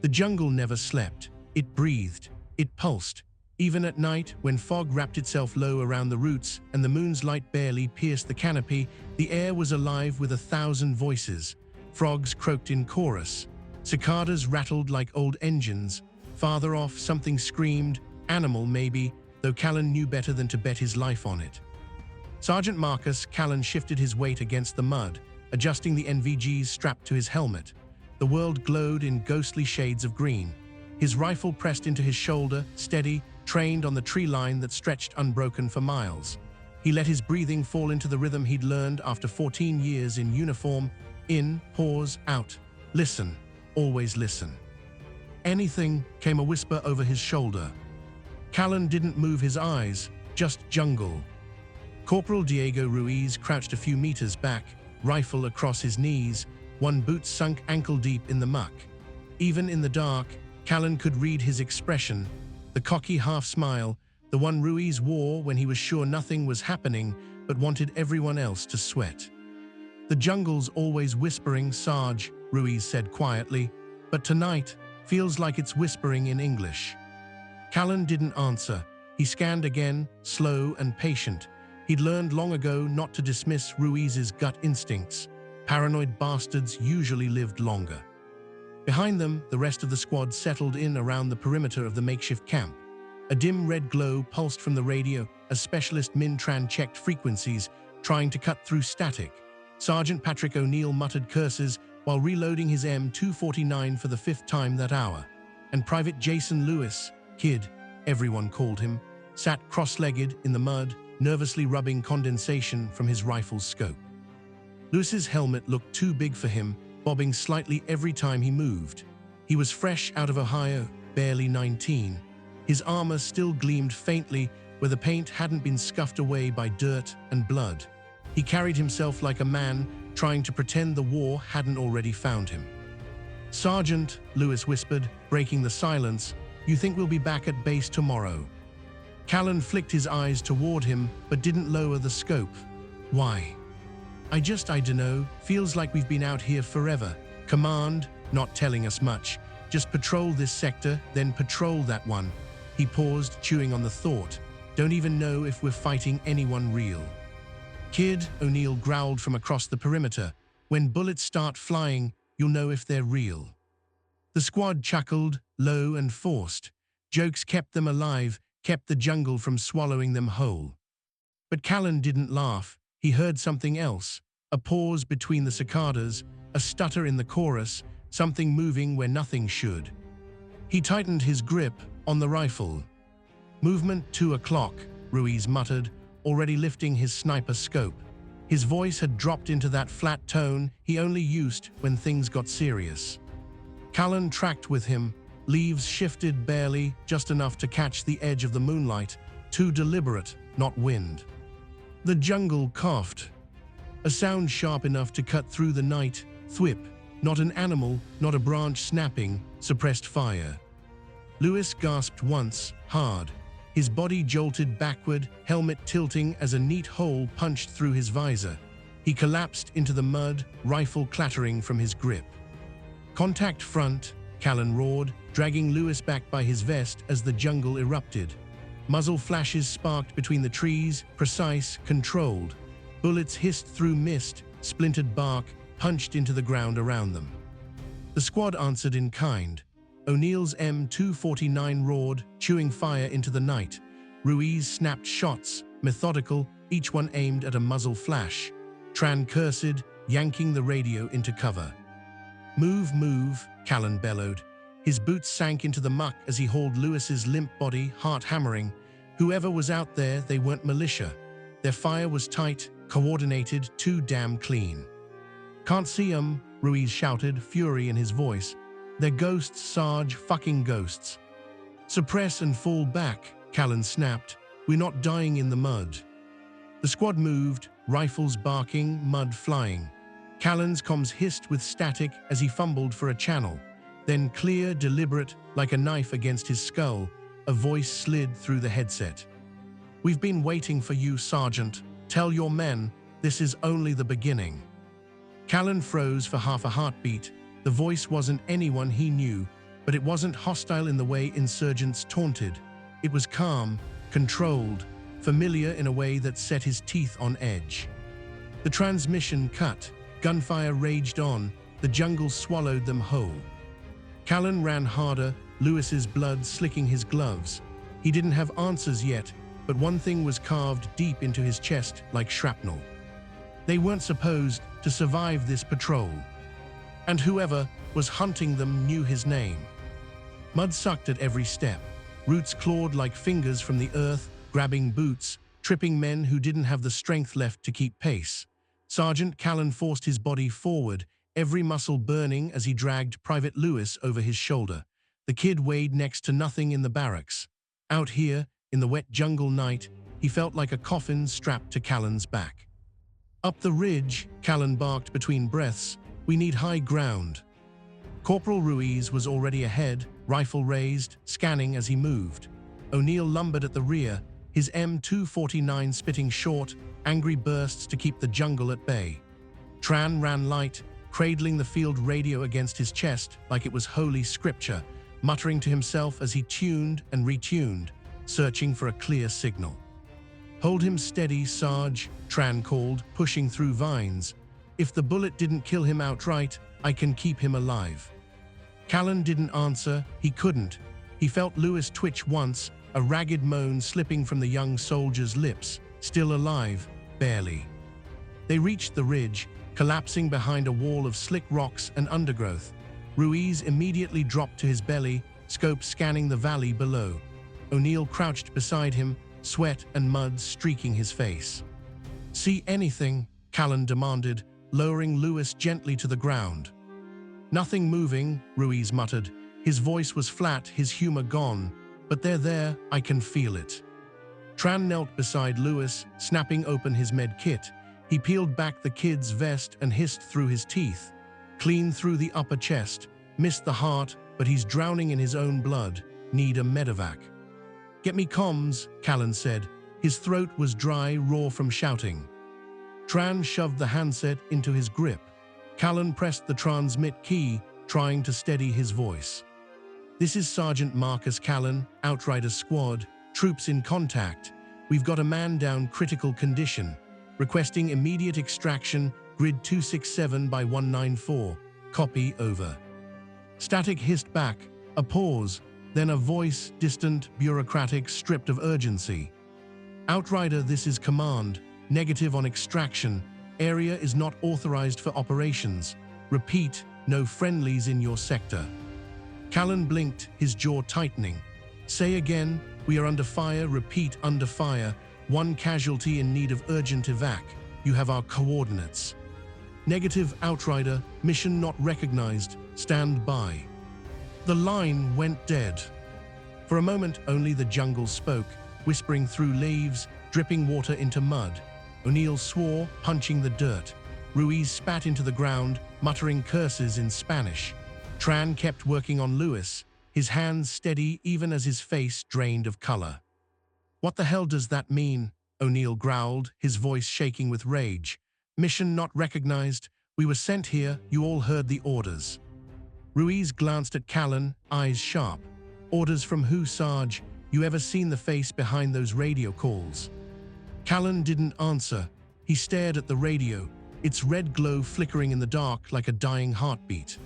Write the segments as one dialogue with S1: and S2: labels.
S1: The jungle never slept. It breathed. It pulsed. Even at night, when fog wrapped itself low around the roots and the moon's light barely pierced the canopy, the air was alive with 1,000 voices. Frogs croaked in chorus. Cicadas rattled like old engines. Farther off, something screamed, animal maybe, though Callan knew better than to bet his life on it. Sergeant Marcus Callan shifted his weight against the mud, adjusting the NVGs strapped to his helmet. The world glowed in ghostly shades of green. His rifle pressed into his shoulder, steady, trained on the tree line that stretched unbroken for miles. He let his breathing fall into the rhythm he'd learned after 14 years in uniform. In, pause, out. Listen. Always listen. Anything, came a whisper over his shoulder. Callan didn't move his eyes, just jungle. Corporal Diego Ruiz crouched a few meters back, rifle across his knees, one boot sunk ankle-deep in the muck. Even in the dark, Callan could read his expression, the cocky half-smile, the one Ruiz wore when he was sure nothing was happening but wanted everyone else to sweat. "The jungle's always whispering, Sarge," Ruiz said quietly, "but tonight feels like it's whispering in English." Callan didn't answer. He scanned again, slow and patient. He'd learned long ago not to dismiss Ruiz's gut instincts. Paranoid bastards usually lived longer. Behind them, the rest of the squad settled in around the perimeter of the makeshift camp. A dim red glow pulsed from the radio as Specialist Mintran checked frequencies, trying to cut through static. Sergeant Patrick O'Neill muttered curses while reloading his M249 for the 5th time that hour. And Private Jason Lewis, Kid, everyone called him, sat cross-legged in the mud, nervously rubbing condensation from his rifle's scope. Lewis's helmet looked too big for him, bobbing slightly every time he moved. He was fresh out of Ohio, barely 19. His armor still gleamed faintly where the paint hadn't been scuffed away by dirt and blood. He carried himself like a man trying to pretend the war hadn't already found him. "Sergeant," Lewis whispered, breaking the silence, "you think we'll be back at base tomorrow?" Callan flicked his eyes toward him but didn't lower the scope. "Why?" I dunno, feels like we've been out here forever. Command, not telling us much. Just patrol this sector, then patrol that one." He paused, chewing on the thought. "Don't even know if we're fighting anyone real." "Kid," O'Neill growled from across the perimeter, "when bullets start flying, you'll know if they're real." The squad chuckled, low and forced. Jokes kept them alive, kept the jungle from swallowing them whole. But Callan didn't laugh. He heard something else, a pause between the cicadas, a stutter in the chorus, something moving where nothing should. He tightened his grip on the rifle. "Movement 2 o'clock, Ruiz muttered, already lifting his sniper scope. His voice had dropped into that flat tone he only used when things got serious. Callan tracked with him. Leaves shifted barely, just enough to catch the edge of the moonlight, too deliberate, not wind. The jungle coughed. A sound sharp enough to cut through the night, thwip, not an animal, not a branch snapping, suppressed fire. Lewis gasped once, hard. His body jolted backward, helmet tilting as a neat hole punched through his visor. He collapsed into the mud, rifle clattering from his grip. "Contact front," Callan roared, dragging Lewis back by his vest as the jungle erupted. Muzzle flashes sparked between the trees, precise, controlled. Bullets hissed through mist, splintered bark, punched into the ground around them. The squad answered in kind. O'Neill's M249 roared, chewing fire into the night. Ruiz snapped shots, methodical, each one aimed at a muzzle flash. Tran cursed, yanking the radio into cover. "Move, move," Callan bellowed. His boots sank into the muck as he hauled Lewis's limp body, heart hammering. Whoever was out there, they weren't militia. Their fire was tight, coordinated, too damn clean. "Can't see 'em," Ruiz shouted, fury in his voice. "They're ghosts, Sarge, fucking ghosts." "Suppress and fall back," Callan snapped. "We're not dying in the mud." The squad moved, rifles barking, mud flying. Callan's comms hissed with static as he fumbled for a channel. Then clear, deliberate, like a knife against his skull, a voice slid through the headset. "We've been waiting for you, Sergeant. Tell your men, this is only the beginning." Callan froze for half a heartbeat. The voice wasn't anyone he knew. but it wasn't hostile in the way insurgents taunted. It was calm, controlled, familiar in a way that set his teeth on edge. The transmission cut, gunfire raged on, the jungle swallowed them whole. Callan ran harder, Lewis's blood slicking his gloves. He didn't have answers yet, but one thing was carved deep into his chest like shrapnel. They weren't supposed to survive this patrol. And whoever was hunting them knew his name. Mud sucked at every step. Roots clawed like fingers from the earth, grabbing boots, tripping men who didn't have the strength left to keep pace. Sergeant Callan forced his body forward, every muscle burning as he dragged Private Lewis over his shoulder. The kid weighed next to nothing in the barracks. Out here, in the wet jungle night, he felt like a coffin strapped to Callan's back. Up the ridge, Callan barked between breaths, "We need high ground." Corporal Ruiz was already ahead, rifle raised, scanning as he moved. O'Neill lumbered at the rear, his M249 spitting short, angry bursts to keep the jungle at bay. Tran ran light, cradling the field radio against his chest like it was holy scripture, muttering to himself as he tuned and retuned, searching for a clear signal. "Hold him steady, Sarge," Tran called, pushing through vines. "If the bullet didn't kill him outright, I can keep him alive." Callan didn't answer. He couldn't. He felt Lewis twitch once, a ragged moan slipping from the young soldier's lips. Still alive, barely. They reached the ridge, collapsing behind a wall of slick rocks and undergrowth. Ruiz immediately dropped to his belly, scope scanning the valley below. O'Neill crouched beside him, sweat and mud streaking his face. "See anything?" Callan demanded, lowering Lewis gently to the ground. "Nothing moving," Ruiz muttered. His voice was flat, his humor gone. "But they're there, I can feel it." Tran knelt beside Lewis, snapping open his med kit. He peeled back the kid's vest and hissed through his teeth. "Clean through the upper chest. Missed the heart, but he's drowning in his own blood. Need a medevac." "Get me comms," Callan said. His throat was dry, raw from shouting. Tran shoved the handset into his grip. Callan pressed the transmit key, trying to steady his voice. "This is Sergeant Marcus Callan, Outrider Squad. Troops in contact. We've got a man down, critical condition. Requesting immediate extraction, grid 267 by 194. Copy, over." Static hissed back, a pause, then a voice, distant, bureaucratic, stripped of urgency. "Outrider, this is command. Negative on extraction. Area is not authorized for operations. Repeat, no friendlies in your sector." Callan blinked, his jaw tightening. "Say again, we are under fire, repeat, under fire. One casualty in need of urgent evac. You have our coordinates." "Negative, Outrider, mission not recognized. Stand by." The line went dead. For a moment, only the jungle spoke, whispering through leaves, dripping water into mud. O'Neill swore, punching the dirt. Ruiz spat into the ground, muttering curses in Spanish. Tran kept working on Lewis, his hands steady even as his face drained of color. "What the hell does that mean?" O'Neill growled, his voice shaking with rage. "Mission not recognized. We were sent here, you all heard the orders." Ruiz glanced at Callan, eyes sharp. "Orders from who, Sarge? You ever seen the face behind those radio calls?" Callan didn't answer. He stared at the radio, its red glow flickering in the dark like a dying heartbeat.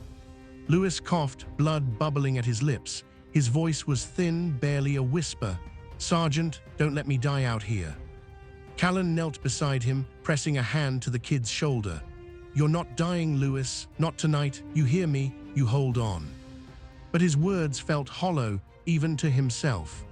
S1: Lewis coughed, blood bubbling at his lips. His voice was thin, barely a whisper. "Sergeant, don't let me die out here." Callan knelt beside him, pressing a hand to the kid's shoulder. "You're not dying, Lewis. Not tonight. You hear me? You hold on." But his words felt hollow, even to himself.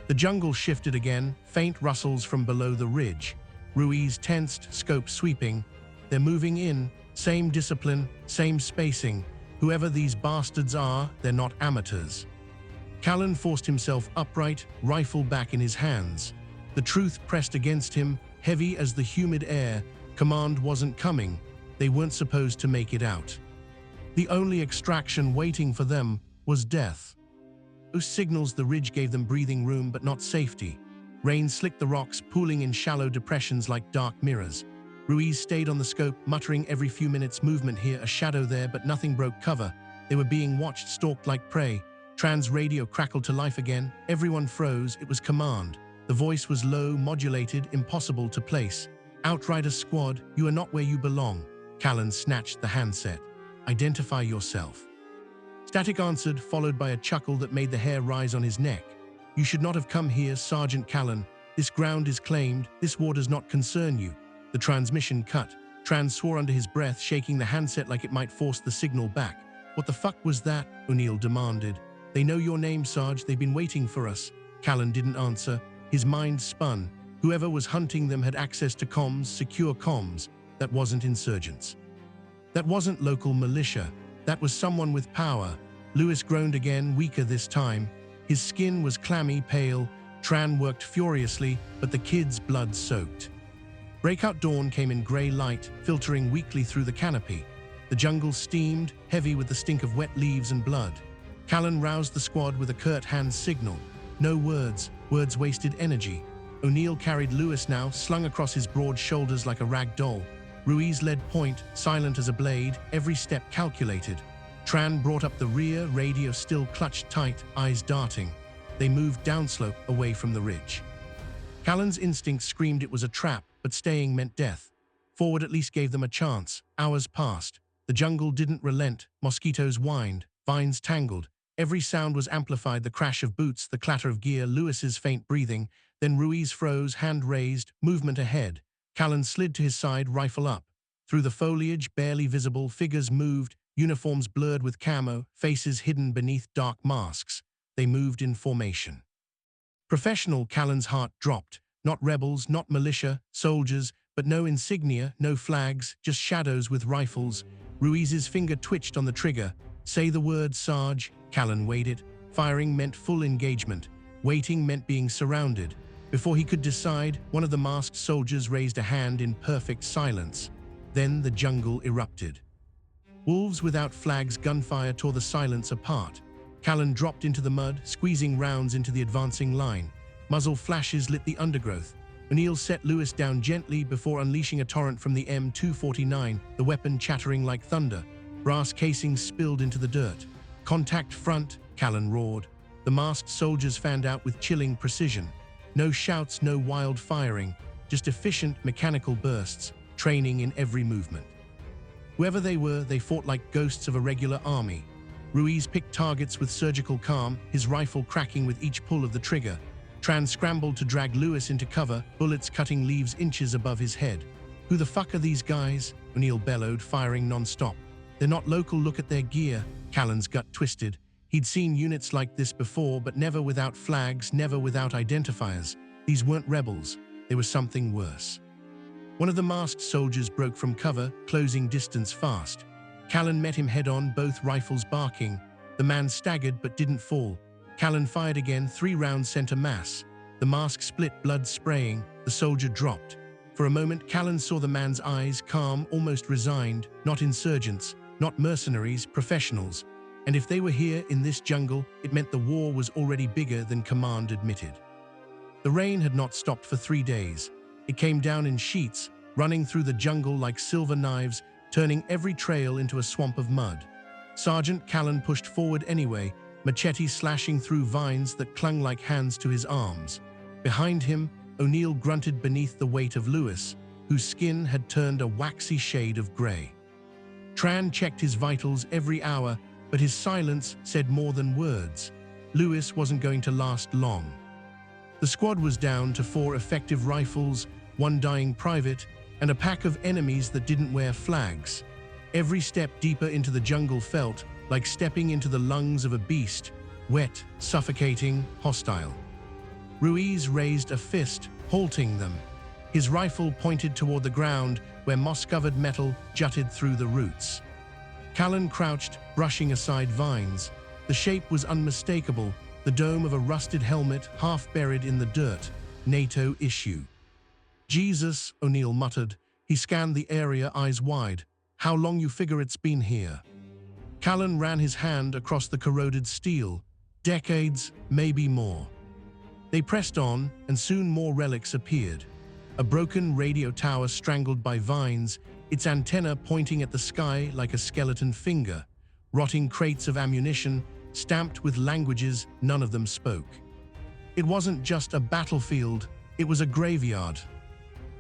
S1: The jungle shifted again, faint rustles from below the ridge. Ruiz tensed, scope sweeping. "They're moving in. Same discipline, same spacing. Whoever these bastards are, they're not amateurs." Callan forced himself upright, rifle back in his hands. The truth pressed against him, heavy as the humid air. Command wasn't coming. They weren't supposed to make it out. The only extraction waiting for them was death. Those signals the ridge gave them breathing room but not safety. Rain slicked the rocks, pooling in shallow depressions like dark mirrors. Ruiz stayed on the scope, muttering every few minutes, "Movement here, a shadow there," but nothing broke cover. They were being watched, stalked like prey. Tran's radio crackled to life again. Everyone froze. It was command. The voice was low, modulated, impossible to place. Outrider squad, you are not where you belong. Callan snatched the handset. Identify yourself. Static answered, followed by a chuckle that made the hair rise on his neck. You should not have come here, Sergeant Callan. This ground is claimed. This war does not concern you. The transmission cut. Tran swore under his breath, shaking the handset like it might force the signal back. What the fuck was that? O'Neill demanded. They know your name, Sarge. They've been waiting for us. Callan didn't answer. His mind spun. Whoever was hunting them had access to comms, secure comms. That wasn't insurgents. That wasn't local militia. That was someone with power. Lewis groaned again, weaker this time. His skin was clammy, pale. Tran worked furiously, but the kid's blood soaked. Breakout dawn came in grey light, filtering weakly through the canopy. The jungle steamed, heavy with the stink of wet leaves and blood. Callan roused the squad with a curt hand signal. No words. Words wasted energy. O'Neill carried Lewis now, slung across his broad shoulders like a rag doll. Ruiz led point, silent as a blade, every step calculated. Tran brought up the rear, radio still clutched tight, eyes darting. They moved downslope, away from the ridge. Callan's instinct screamed it was a trap, but staying meant death. Forward at least gave them a chance. Hours passed. The jungle didn't relent. Mosquitoes whined. Vines tangled. Every sound was amplified, the crash of boots, the clatter of gear, Lewis's faint breathing. Then Ruiz froze, hand raised, movement ahead. Callan slid to his side, rifle up. Through the foliage, barely visible, figures moved, uniforms blurred with camo, faces hidden beneath dark masks. They moved in formation. Professional, Callan's heart dropped. Not rebels, not militia, soldiers, but no insignia, no flags, just shadows with rifles. Ruiz's finger twitched on the trigger. Say the word, Sarge. Callan waited. Firing meant full engagement. Waiting meant being surrounded. Before he could decide, one of the masked soldiers raised a hand in perfect silence. Then the jungle erupted. Wolves without flags, gunfire tore the silence apart. Callan dropped into the mud, squeezing rounds into the advancing line. Muzzle flashes lit the undergrowth. O'Neill set Lewis down gently before unleashing a torrent from the M249, the weapon chattering like thunder. Brass casings spilled into the dirt. Contact front, Callan roared. The masked soldiers fanned out with chilling precision. No shouts, no wild firing, just efficient mechanical bursts, training in every movement. Whoever they were, they fought like ghosts of a regular army. Ruiz picked targets with surgical calm, his rifle cracking with each pull of the trigger. Tran scrambled to drag Lewis into cover, bullets cutting leaves inches above his head. Who the fuck are these guys? O'Neill bellowed, firing non-stop. They're not local, look at their gear. Callan's gut twisted. He'd seen units like this before, but never without flags, never without identifiers. These weren't rebels. They were something worse. One of the masked soldiers broke from cover, closing distance fast. Callan met him head-on, both rifles barking. The man staggered but didn't fall. Callan fired again, 3 rounds sent a mass. The mask split, blood spraying. The soldier dropped. For a moment, Callan saw the man's eyes, calm, almost resigned. Not insurgents, not mercenaries, professionals. And if they were here in this jungle, it meant the war was already bigger than command admitted. The rain had not stopped for 3 days. It came down in sheets, running through the jungle like silver knives, turning every trail into a swamp of mud. Sergeant Callan pushed forward anyway, machete slashing through vines that clung like hands to his arms. Behind him, O'Neill grunted beneath the weight of Lewis, whose skin had turned a waxy shade of grey. Tran checked his vitals every hour, but his silence said more than words. Lewis wasn't going to last long. The squad was down to 4 effective rifles, 1 dying private, and a pack of enemies that didn't wear flags. Every step deeper into the jungle felt like stepping into the lungs of a beast, wet, suffocating, hostile. Ruiz raised a fist, halting them. His rifle pointed toward the ground where moss-covered metal jutted through the roots. Callan crouched, brushing aside vines. The shape was unmistakable, the dome of a rusted helmet half buried in the dirt. NATO issue. Jesus, O'Neill muttered. He scanned the area, eyes wide. How long you figure it's been here? Callan ran his hand across the corroded steel. Decades, maybe more. They pressed on, and soon more relics appeared. A broken radio tower strangled by vines, its antenna pointing at the sky like a skeleton finger. rotting crates of ammunition, stamped with languages none of them spoke. It wasn't just a battlefield, it was a graveyard.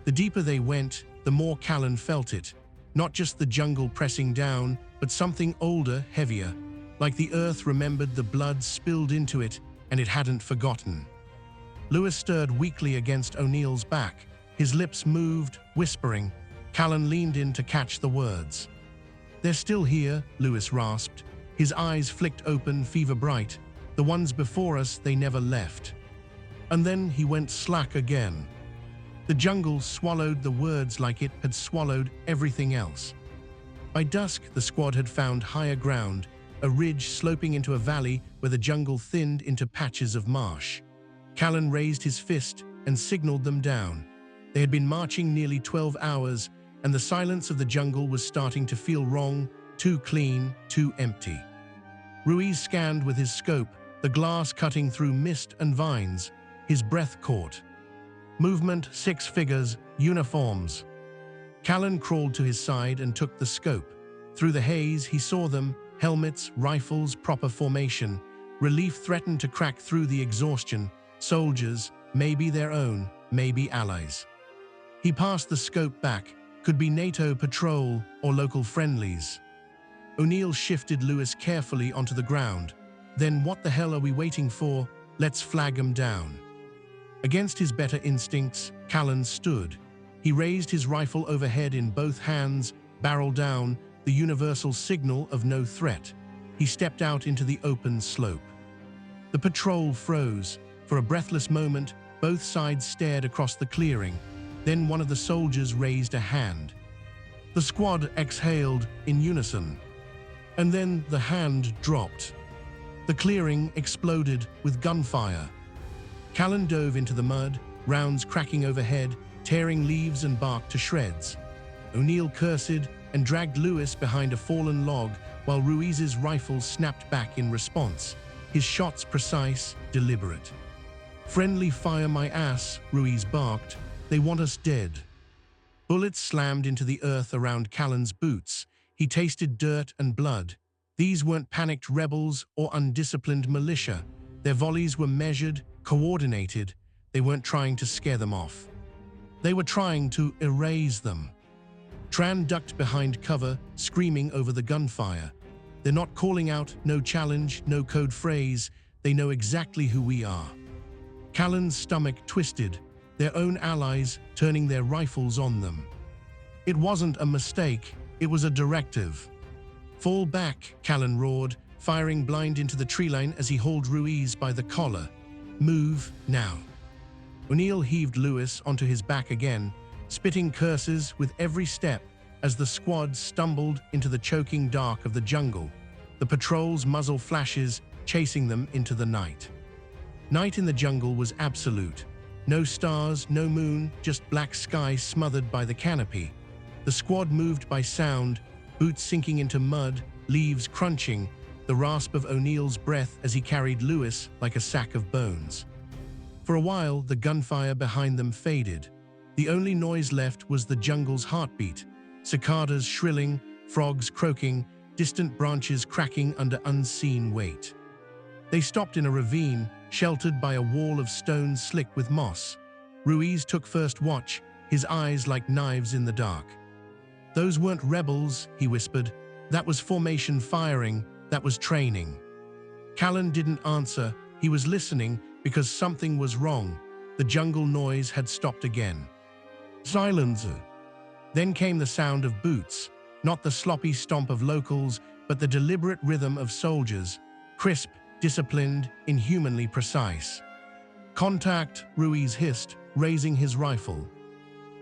S1: The deeper they went, the more Callan felt it. Not just the jungle pressing down, but something older, heavier, like the earth remembered the blood spilled into it and it hadn't forgotten. Lewis stirred weakly against O'Neill's back. His lips moved, whispering. Callan leaned in to catch the words. "They're still here," Lewis rasped. His eyes flicked open, fever-bright. "The ones before us, they never left." And then he went slack again. The jungle swallowed the words like it had swallowed everything else. By dusk, the squad had found higher ground, a ridge sloping into a valley where the jungle thinned into patches of marsh. Callan raised his fist and signaled them down. They had been marching nearly 12 hours, and the silence of the jungle was starting to feel wrong, too clean, too empty. Ruiz scanned with his scope, the glass cutting through mist and vines. His breath caught. Movement, 6 figures, uniforms. Callan crawled to his side and took the scope. Through the haze, he saw them, helmets, rifles, proper formation. Relief threatened to crack through the exhaustion. Soldiers, maybe their own, maybe allies. He passed the scope back. Could be NATO patrol or local friendlies. O'Neill shifted Lewis carefully onto the ground. "Then what the hell are we waiting for? Let's flag 'em down." Against his better instincts, Callan stood. He raised his rifle overhead in both hands, barrel down, the universal signal of no threat. He stepped out into the open slope. The patrol froze. For a breathless moment, both sides stared across the clearing. Then one of the soldiers raised a hand. The squad exhaled in unison. And then the hand dropped. The clearing exploded with gunfire. Callan dove into the mud, rounds cracking overhead, tearing leaves and bark to shreds. O'Neill cursed and dragged Lewis behind a fallen log while Ruiz's rifle snapped back in response, his shots precise, deliberate. "Friendly fire my ass," Ruiz barked. "They want us dead." Bullets slammed into the earth around Callan's boots. He tasted dirt and blood. These weren't panicked rebels or undisciplined militia. Their volleys were measured, coordinated. They weren't trying to scare them off. They were trying to erase them. Tran ducked behind cover, screaming over the gunfire. "They're not calling out, no challenge, no code phrase. They know exactly who we are." Callan's stomach twisted, their own allies turning their rifles on them. It wasn't a mistake, it was a directive. "Fall back," Callan roared, firing blind into the tree line as he hauled Ruiz by the collar. "Move, now." O'Neill heaved Lewis onto his back again, spitting curses with every step as the squad stumbled into the choking dark of the jungle, the patrol's muzzle flashes chasing them into the night. Night in the jungle was absolute. No stars, no moon, just black sky smothered by the canopy. The squad moved by sound, boots sinking into mud, leaves crunching, the rasp of O'Neill's breath as he carried Lewis like a sack of bones. For a while, the gunfire behind them faded. The only noise left was the jungle's heartbeat, cicadas shrilling, frogs croaking, distant branches cracking under unseen weight. They stopped in a ravine, sheltered by a wall of stone slick with moss. Ruiz took first watch, his eyes like knives in the dark. "Those weren't rebels," he whispered. "That was formation firing, that was training." Callan didn't answer. He was listening because something was wrong. The jungle noise had stopped again. Silence. Then came the sound of boots, not the sloppy stomp of locals, but the deliberate rhythm of soldiers, crisp, disciplined, inhumanly precise. "Contact," Ruiz hissed, raising his rifle.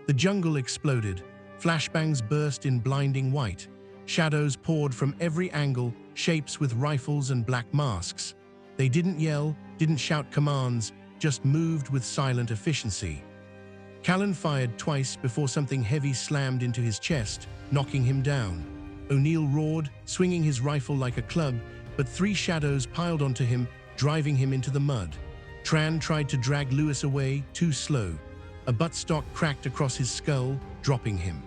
S1: The jungle exploded. Flashbangs burst in blinding white. Shadows poured from every angle, shapes with rifles and black masks. They didn't yell, didn't shout commands, just moved with silent efficiency. Callan fired twice before something heavy slammed into his chest, knocking him down. O'Neill roared, swinging his rifle like a club, but 3 shadows piled onto him, driving him into the mud. Tran tried to drag Lewis away, too slow. A buttstock cracked across his skull, dropping him.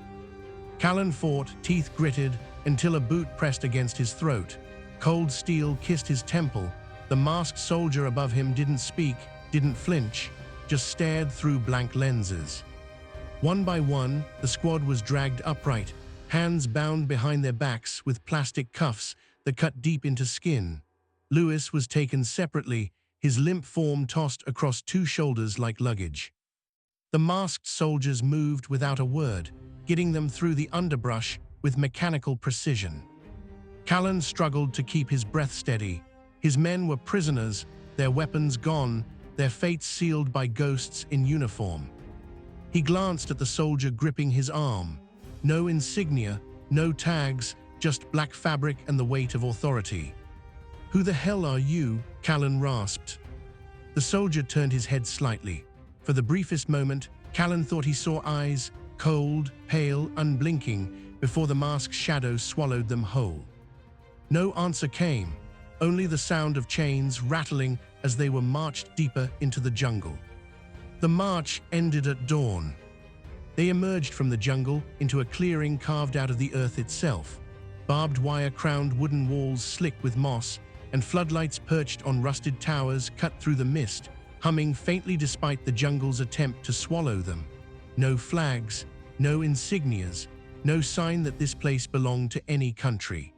S1: Callan fought, teeth gritted, until a boot pressed against his throat. Cold steel kissed his temple. The masked soldier above him didn't speak, didn't flinch, just stared through blank lenses. One by one, the squad was dragged upright, hands bound behind their backs with plastic cuffs that cut deep into skin. Lewis was taken separately, his limp form tossed across two shoulders like luggage. The masked soldiers moved without a word, getting them through the underbrush with mechanical precision. Callan struggled to keep his breath steady. His men were prisoners, their weapons gone, their fates sealed by ghosts in uniform. He glanced at the soldier gripping his arm. No insignia, no tags, just black fabric and the weight of authority. "Who the hell are you?" Callan rasped. The soldier turned his head slightly. For the briefest moment, Callan thought he saw eyes, cold, pale, unblinking, before the masked shadow swallowed them whole. No answer came, only the sound of chains rattling as they were marched deeper into the jungle. The march ended at dawn. They emerged from the jungle into a clearing carved out of the earth itself. Barbed wire-crowned wooden walls slick with moss, and floodlights perched on rusted towers cut through the mist, humming faintly despite the jungle's attempt to swallow them. No flags, no insignias, no sign that this place belonged to any country.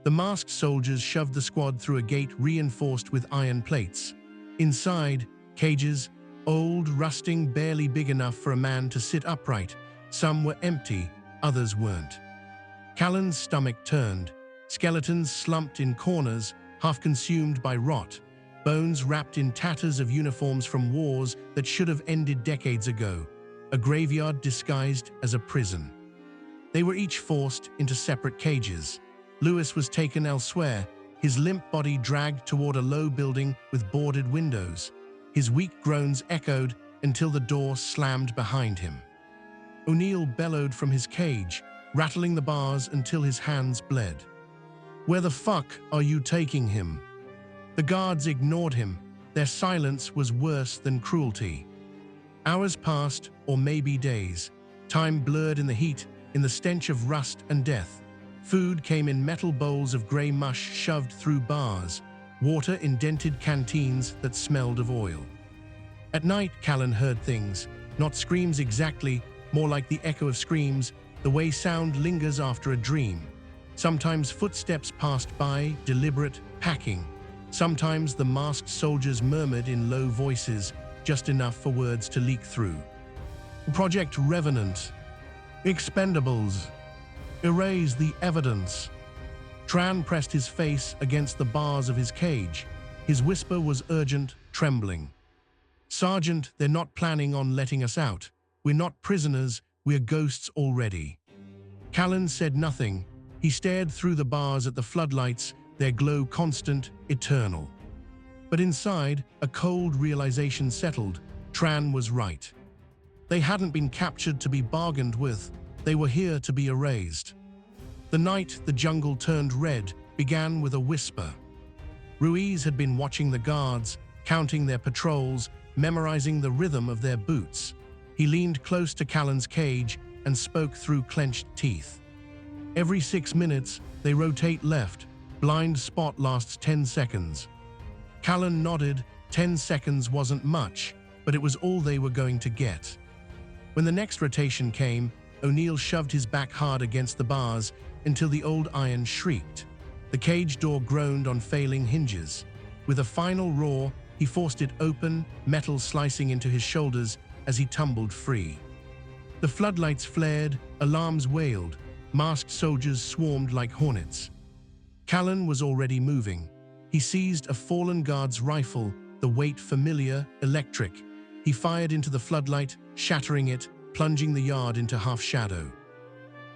S1: The masked soldiers shoved the squad through a gate reinforced with iron plates. Inside, cages, old, rusting, barely big enough for a man to sit upright. Some were empty, others weren't. Callan's stomach turned. Skeletons slumped in corners, half consumed by rot. Bones wrapped in tatters of uniforms from wars that should have ended decades ago. A graveyard disguised as a prison. They were each forced into separate cages. Lewis was taken elsewhere, his limp body dragged toward a low building with boarded windows. His weak groans echoed until the door slammed behind him. O'Neill bellowed from his cage, rattling the bars until his hands bled. "Where the fuck are you taking him?" The guards ignored him. Their silence was worse than cruelty. Hours passed, or maybe days. Time blurred in the heat, in the stench of rust and death. Food came in metal bowls of gray mush shoved through bars, water in dented canteens that smelled of oil. At night, Callan heard things, not screams exactly, more like the echo of screams, the way sound lingers after a dream. Sometimes footsteps passed by, deliberate, packing. Sometimes the masked soldiers murmured in low voices, just enough for words to leak through. "Project Revenant. Expendables. Erase the evidence." Tran pressed his face against the bars of his cage. His whisper was urgent, trembling. "Sergeant, they're not planning on letting us out. We're not prisoners, we're ghosts already." Callan said nothing. He stared through the bars at the floodlights, their glow constant, eternal. But inside, a cold realization settled. Tran was right. They hadn't been captured to be bargained with. They were here to be erased. The night the jungle turned red began with a whisper. Ruiz had been watching the guards, counting their patrols, memorizing the rhythm of their boots. He leaned close to Callan's cage and spoke through clenched teeth. "Every 6 minutes, they rotate left. Blind spot lasts 10 seconds. Callan nodded. 10 seconds wasn't much, but it was all they were going to get. When the next rotation came, O'Neill shoved his back hard against the bars until the old iron shrieked. The cage door groaned on failing hinges. With a final roar, he forced it open, metal slicing into his shoulders as he tumbled free. The floodlights flared, alarms wailed, masked soldiers swarmed like hornets. Callan was already moving. He seized a fallen guard's rifle, the weight familiar, electric. He fired into the floodlight, shattering it, plunging the yard into half-shadow.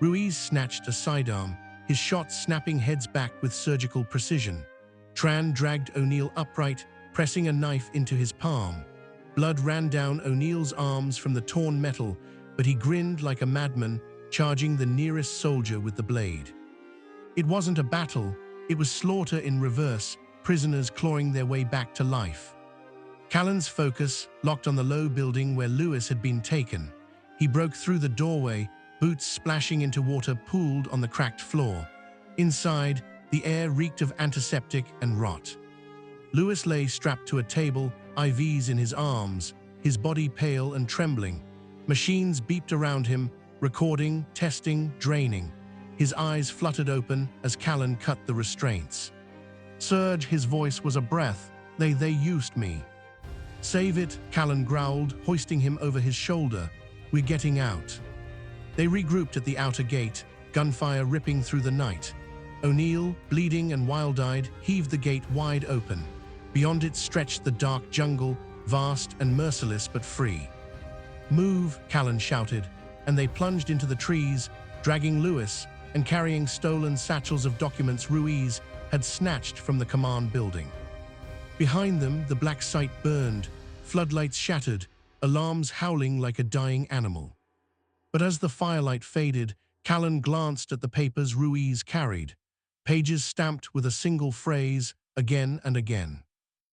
S1: Ruiz snatched a sidearm, his shot snapping heads back with surgical precision. Tran dragged O'Neill upright, pressing a knife into his palm. Blood ran down O'Neill's arms from the torn metal, but he grinned like a madman, charging the nearest soldier with the blade. It wasn't a battle, it was slaughter in reverse, prisoners clawing their way back to life. Callan's focus locked on the low building where Lewis had been taken. He broke through the doorway, boots splashing into water pooled on the cracked floor. Inside, The air reeked of antiseptic and rot. Lewis lay strapped to a table, IVs in his arms, his body pale and trembling. Machines beeped around him, recording, testing, draining. His eyes fluttered open as Callan cut the restraints. "Surge," his voice was a breath. They used me." "Save it," Callan growled, hoisting him over his shoulder. "We're getting out." They regrouped at the outer gate, gunfire ripping through the night. O'Neill, bleeding and wild-eyed, heaved the gate wide open. Beyond it stretched the dark jungle, vast and merciless but free. "Move," Callan shouted, and they plunged into the trees, dragging Lewis and carrying stolen satchels of documents Ruiz had snatched from the command building. Behind them, the black site burned, floodlights shattered, alarms howling like a dying animal. But as the firelight faded, Callan glanced at the papers Ruiz carried, pages stamped with a single phrase again and again.